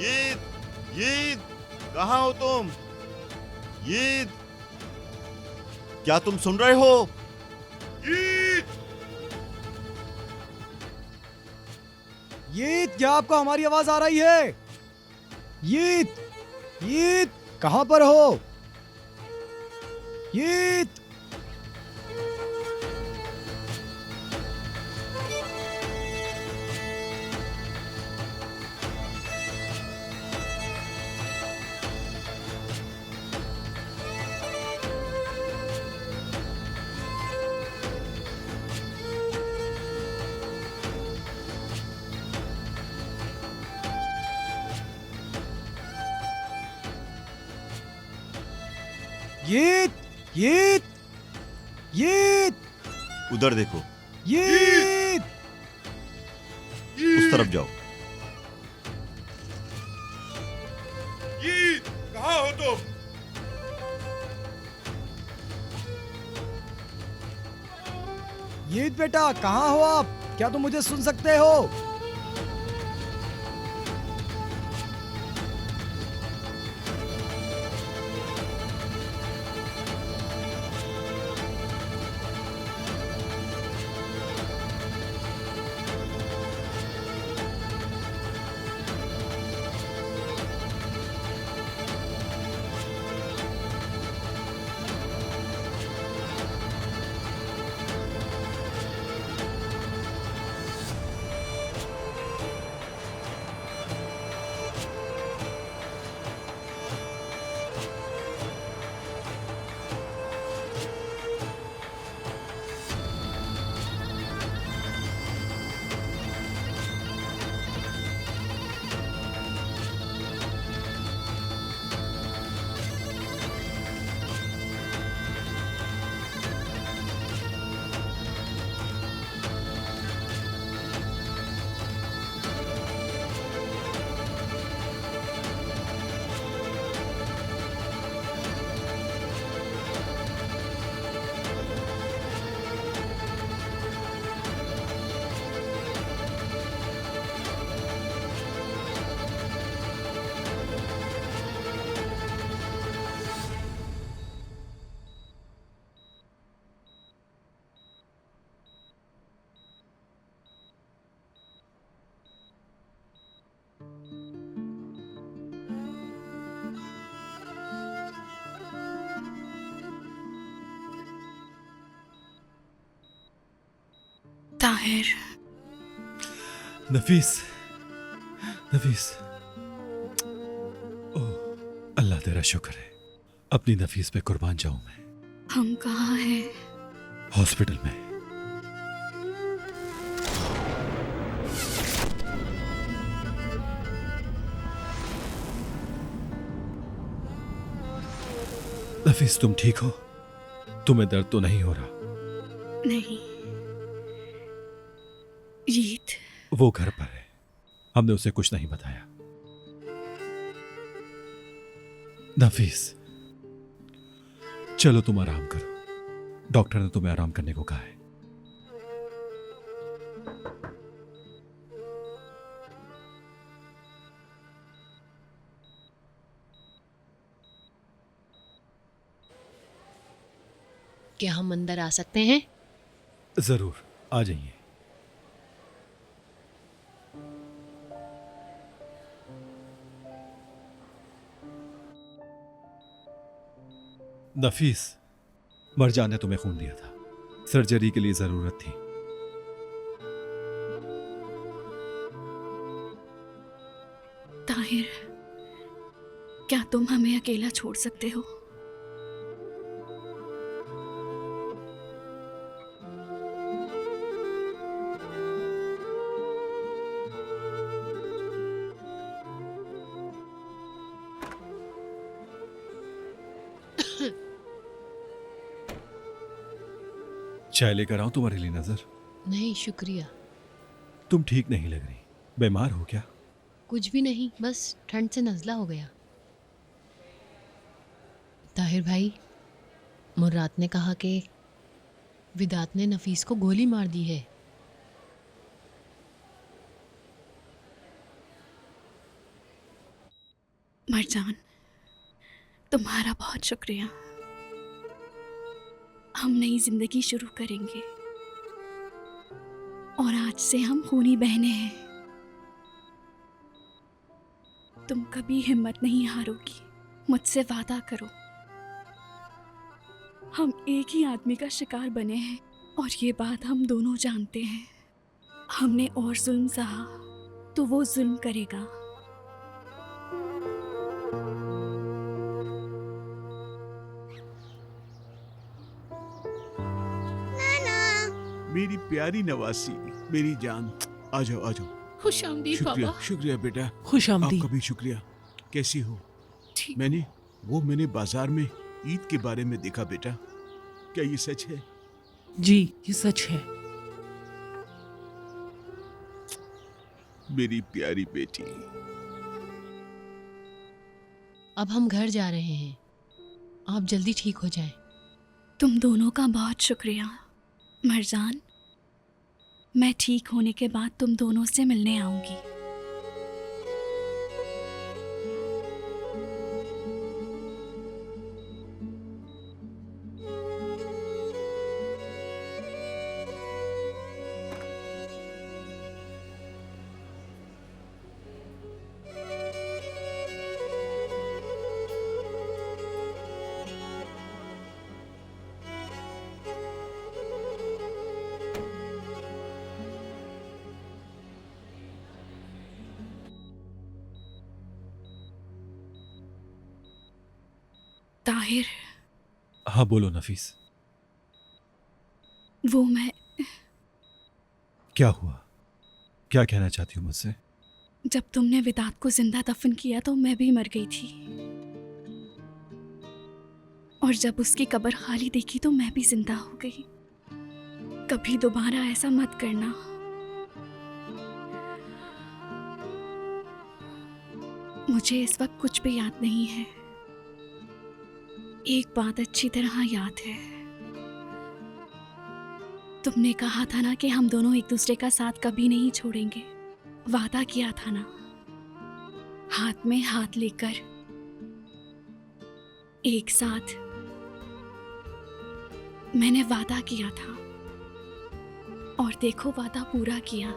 यीद, यीद, कहाँ हो तुम? यीद, क्या तुम सुन रहे हो? यीद, यीत, क्या आपको हमारी आवाज आ रही है? यीत, यीत, कहां पर हो? यीत, यीत, यीत, यीत, उधर देखो, यीत। उस तरफ जाओ। यीद, कहाँ हो तुम? यीत बेटा, कहां हो आप? क्या तुम मुझे सुन सकते हो? ताहिर, नफीस, नफीस, ओह अल्लाह तेरा शुक्र है। अपनी नफीस पे कुर्बान जाऊं मैं। हम कहाँ हैं? हॉस्पिटल में। नफीस, तुम ठीक हो? तुम्हें दर्द तो नहीं हो रहा? नहीं, यीत, वो घर पर है, हमने उसे कुछ नहीं बताया। नफीस, चलो तुम आराम करो, डॉक्टर ने तुम्हें आराम करने को कहा है। क्या हम अंदर आ सकते हैं? जरूर, आ जाइए। नफीस, मरजान ने तुम्हें खून दिया था, सर्जरी के लिए जरूरत थी। ताहिर, क्या तुम हमें अकेला छोड़ सकते हो? चाय लेकर आऊं तुम्हारे लिए? नजर, नहीं शुक्रिया। तुम ठीक नहीं लग रही, बीमार हो क्या? कुछ भी नहीं, बस ठंड से नज़ला हो गया। ताहिर भाई, मुर्रात ने कहा कि विदात ने नफीस को गोली मार दी है। मरजान, तुम्हारा बहुत शुक्रिया। हम नई जिंदगी शुरू करेंगे और आज से हम खूनी बहनें हैं। तुम कभी हिम्मत नहीं हारोगी, मुझसे वादा करो। हम एक ही आदमी का शिकार बने हैं और ये बात हम दोनों जानते हैं। हमने और जुल्म सहा तो वो जुल्म करेगा। मेरी प्यारी नवासी, मेरी जान, आ जाओ आ जाओ। खुश आमदीद शुक्रिया बाबा। शुक्रिया बेटा, खुश आमदीद। आपका भी शुक्रिया। कैसी हो? ठीक। मैंने बाजार में ईद के बारे में देखा बेटा, क्या ये सच है? जी, ये सच है। मेरी प्यारी बेटी। अब हम घर जा रहे हैं, आप जल्दी ठीक हो जाएं। तुम दोनों का बहुत शुक्रिया। मरजान, मैं ठीक होने के बाद तुम दोनों से मिलने आऊंगी। ताहिर, हाँ बोलो नफीस, वो मैं क्या हुआ? क्या कहना चाहती हो मुझसे? जब तुमने विदात को जिंदा दफन किया तो मैं भी मर गई थी, और जब उसकी कब्र खाली देखी तो मैं भी जिंदा हो गई। कभी दोबारा ऐसा मत करना। मुझे इस वक्त कुछ भी याद नहीं है। एक बात अच्छी तरह याद है, तुमने कहा था ना कि हम दोनों एक दूसरे का साथ कभी नहीं छोड़ेंगे। वादा किया था ना, हाथ में हाथ लेकर एक साथ। मैंने वादा किया था और देखो वादा पूरा किया।